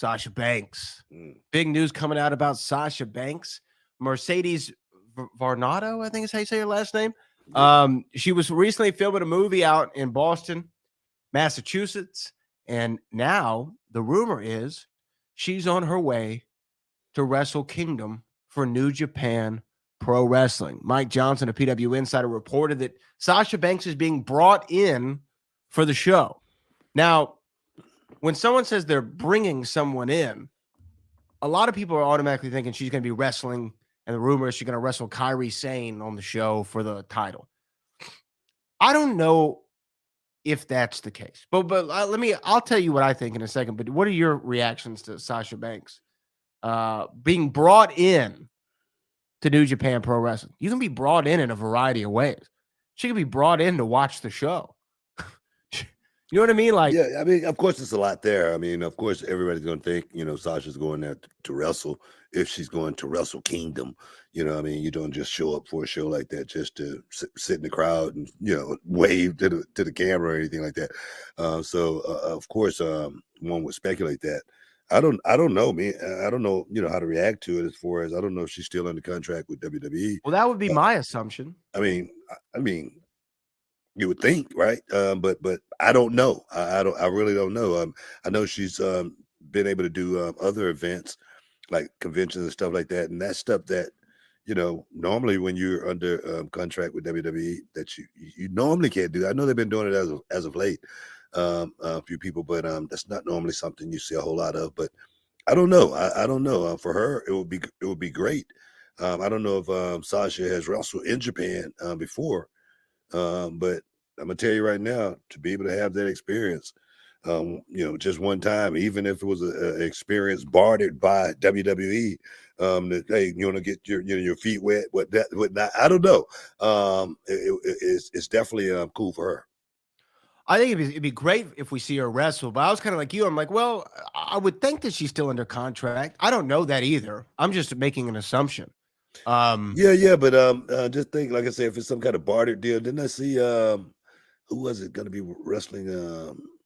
Sasha Banks. Mm. Big news coming out about Sasha Banks. Mercedes Varnado, I think is how you say her last name. Yeah. She was recently filming a movie out in Boston, Massachusetts, and now the rumor is she's on her way to Wrestle Kingdom for New Japan Pro Wrestling. Mike Johnson, a PW Insider, reported that Sasha Banks is being brought in for the show. Now, when someone says they're bringing someone in, a lot of people are automatically thinking she's going to be wrestling, and the rumor is she's going to wrestle Kairi Sane on the show for the title. I don't know if that's the case, but I'll tell you what I think in a second. But what are your reactions to Sasha Banks being brought in to New Japan Pro Wrestling? You can be brought in a variety of ways. She can be brought in to watch the show. You know what I mean? Like, yeah, I mean, of course, there's a lot there. I mean, of course, everybody's going to think, Sasha's going there to wrestle if she's going to Wrestle Kingdom. I mean, you don't just show up for a show like that just to sit in the crowd and, wave to the camera or anything like that. So, of course, one would speculate that. I don't know, man. I don't know, how to react to it as far as I don't know if she's still under contract with WWE. well, that would be my assumption. I mean, you would think, right? But I don't know. I really don't know. I know she's been able to do other events like conventions and stuff like that, and that's stuff that normally when you're under contract with WWE that you normally can't do. I know they've been doing it as of late, a few people, but that's not normally something you see a whole lot of. But I don't know. I don't know. For her, it would be great. I don't know if Sasha has wrestled in Japan before. But I'm gonna tell you right now, to be able to have that experience, just one time, even if it was an experience bartered by WWE, that hey, you want to get your feet wet, what not, I don't know. It's definitely cool for her. I think it'd be great if we see her wrestle, but I was kind of like you. I'm like, well, I would think that she's still under contract. I don't know that either. I'm just making an assumption. Yeah, but just think, like I said, if it's some kind of barter deal, didn't I see who was it going to be wrestling?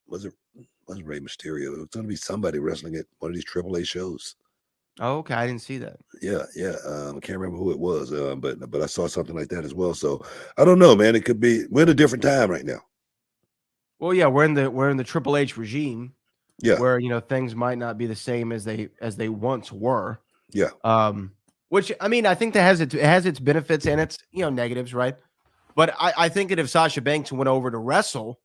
Was it Rey Mysterio? It was going to be somebody wrestling at one of these AAA shows. Oh, okay, I didn't see that. Yeah. I can't remember who it was, but I saw something like that as well. So I don't know, man. It could be we're in a different time right now. Well, yeah, we're in the Triple H regime, Yeah, where things might not be the same as they once were. yeah. Which I mean, I think that it has its benefits and its negatives, right? But I think that if Sasha Banks went over to wrestle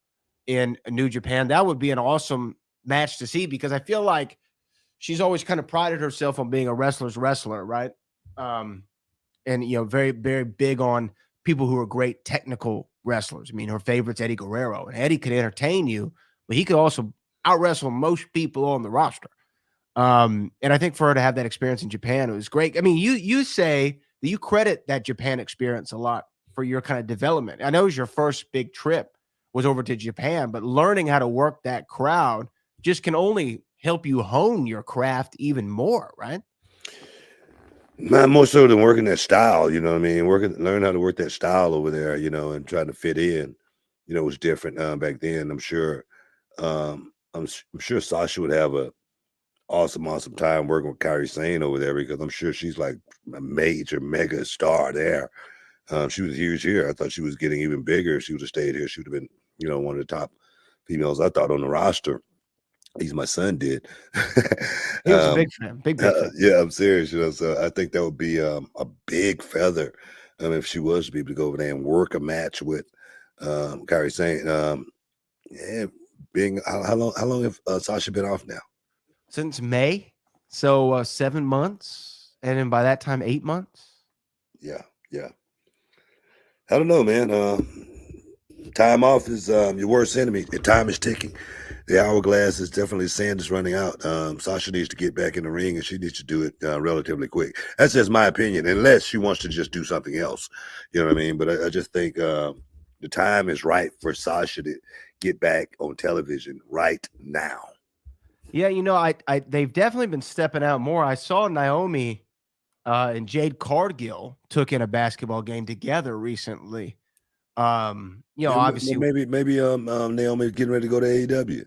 in New Japan, that would be an awesome match to see, because I feel like she's always kind of prided herself on being a wrestler's wrestler, right? And very, very big on people who are great technical wrestlers. I mean, her favorite's Eddie Guerrero, and Eddie could entertain you, but he could also out wrestle most people on the roster. And I think for her to have that experience in Japan, it was great. I mean, you say that you credit that Japan experience a lot for your kind of development. I know it was your first big trip was over to Japan, but learning how to work that crowd just can only help you hone your craft even more, right? Not more so than working that style, you know what I mean? Learn how to work that style over there, and trying to fit in, was different back then. I'm sure Sasha would have a awesome time working with Kairi Sane over there, because I'm sure she's like a major mega star there. She was huge here. I thought she was getting even bigger. If she would have stayed here, she would have been, one of the top females I thought on the roster. At least my son did. He was a big fan, big fan. Yeah, I'm serious. So I think that would be a big feather if she was to be able to go over there and work a match with Kairi Sane. How long have Sasha been off now? Since May, so 7 months, and then by that time 8 months. Yeah. I don't know, man. Time off is your worst enemy. The time is ticking. The hourglass is definitely sand is running out. Sasha needs to get back in the ring, and she needs to do it relatively quick. That's just my opinion, unless she wants to just do something else. You know what I mean? But I just think the time is right for Sasha to get back on television right now. Yeah, they've definitely been stepping out more. I saw Naomi and Jade Cargill took in a basketball game together recently. Obviously maybe Naomi's getting ready to go to AEW.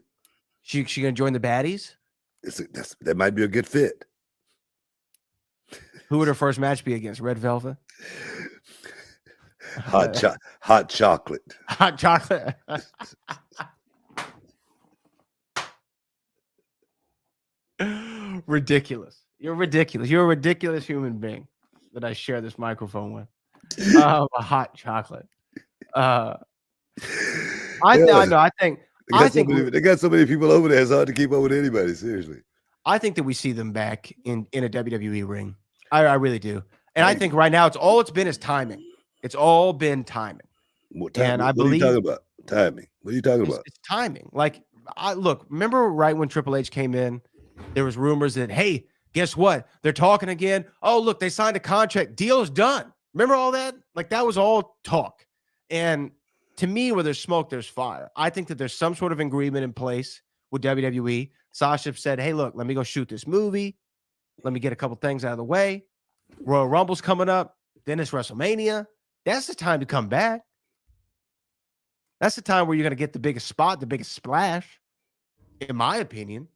She gonna join the baddies? that might be a good fit. Who would her first match be against? Red Velvet? Hot chocolate. Hot chocolate. Ridiculous. You're ridiculous. You're a ridiculous human being that I share this microphone with. A hot chocolate. I know. I think they got so many people over there. It's hard to keep up with anybody. Seriously. I think that we see them back in a WWE ring. I really do. And I think right now it's been is timing. It's all been timing. And I believe what are you talking about? Timing. What are you talking about? It's timing. Like remember right when Triple H came in, there was rumors that, hey, guess what? They're talking again. Oh, look, they signed a contract. Deal's done. Remember all that? Like that was all talk. And to me, where there's smoke, there's fire. I think that there's some sort of agreement in place with WWE. Sasha said, hey, look, let me go shoot this movie. Let me get a couple things out of the way. Royal Rumble's coming up. Then it's WrestleMania. That's the time to come back. That's the time where you're going to get the biggest spot, the biggest splash, in my opinion.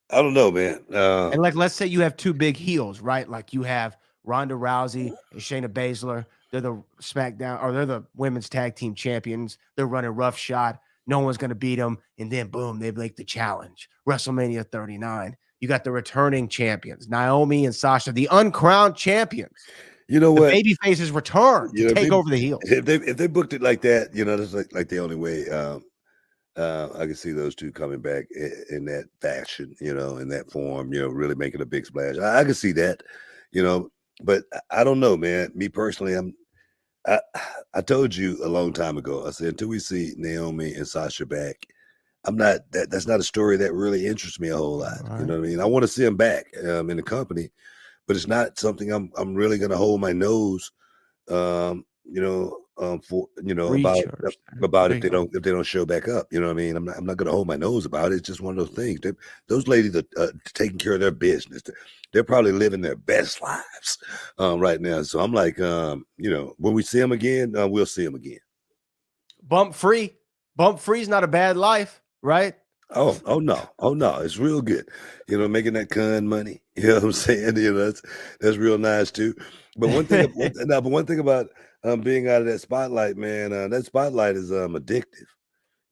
I don't know, man. And like, let's say you have two big heels, right? Like you have Ronda Rousey and Shayna Baszler. They're the SmackDown, or they're the women's tag team champions. They're running roughshod. No one's going to beat them. And then, boom, they make the challenge. WrestleMania 39. You got the returning champions, Naomi and Sasha, the uncrowned champions. You know what? Baby faces return to take over the heels. If they booked it like that, that's like the only way I can see those two coming back in that fashion, in that form, really making a big splash. I can see that, but I don't know, man. Me personally, I told you a long time ago, I said, until we see Naomi and Sasha back, that's not a story that really interests me a whole lot. Right. You know what I mean? I want to see them back in the company, but it's not something I'm really going to hold my nose, for about if they don't show back up. You know what I mean? I'm not going to hold my nose about it. It's just one of those things. Those ladies are taking care of their business. They're probably living their best lives right now. So I'm like, when we see them again, we'll see them again. Bump free is not a bad life, right? Oh no, it's real good. Making that con money. You know what I'm saying? That's real nice too. But one thing about being out of that spotlight, man, that spotlight is addictive.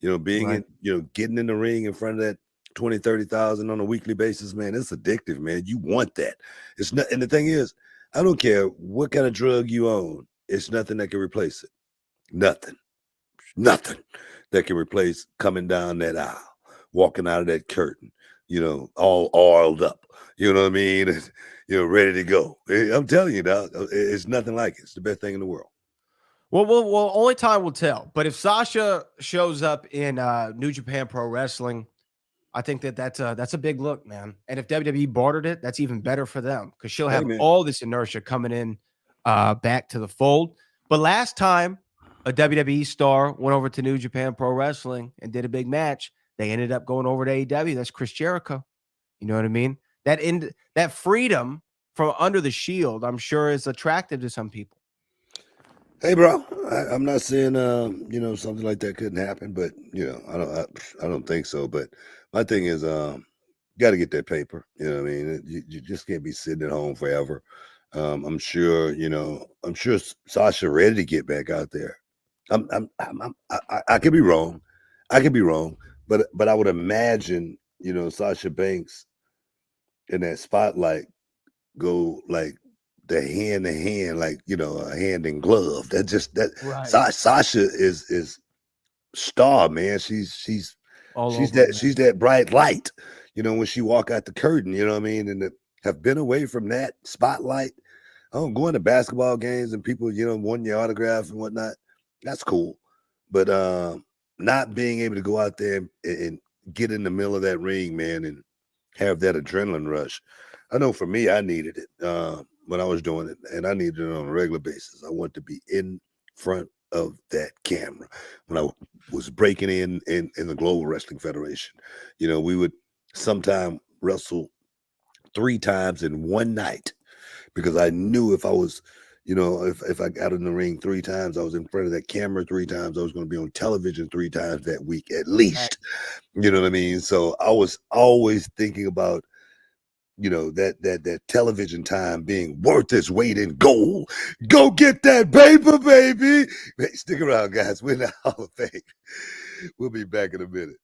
Being getting in the ring in front of that 20, 30,000 on a weekly basis, man, it's addictive, man. You want that. It's not, and the thing is, I don't care what kind of drug you own, it's nothing that can replace it. Nothing that can replace coming down that aisle, walking out of that curtain, all oiled up. You know what I mean? Ready to go. I'm telling you, dog, it's nothing like it. It's the best thing in the world. Well, only time will tell. But if Sasha shows up in New Japan Pro Wrestling, I think that's a big look, man. And if WWE bartered it, that's even better for them because she'll have all this inertia coming in back to the fold. But last time a WWE star went over to New Japan Pro Wrestling and did a big match, they ended up going over to AEW. That's Chris Jericho. You know what I mean? That freedom from under the Shield, I'm sure, is attractive to some people. Hey, bro, I'm not saying something like that couldn't happen, but I don't think so. But my thing is, got to get that paper. You know what I mean? You just can't be sitting at home forever. I'm sure Sasha ready to get back out there. I could be wrong. But I would imagine Sasha Banks in that spotlight go like the hand to hand, like a hand in glove. Right. Sasha is star, man. She's that bright light. When she walk out the curtain, you know what I mean, and have been away from that spotlight. Going to basketball games and people want your autograph and whatnot. That's cool, but not being able to go out there and get in the middle of that ring, man, and have that adrenaline rush. I know for me, I needed it when I was doing it, and I needed it on a regular basis. I want to be in front of that camera when I was breaking in the Global Wrestling Federation. We would sometime wrestle 3 times in one night because I knew if I was if I got in the ring 3 times, I was in front of that camera 3 times, I was going to be on television 3 times that week at least. You know what I mean? So I was always thinking about, that television time being worth its weight in gold. Go get that paper, baby. Hey, stick around, guys. We're in the Hall of Fame. We'll be back in a minute.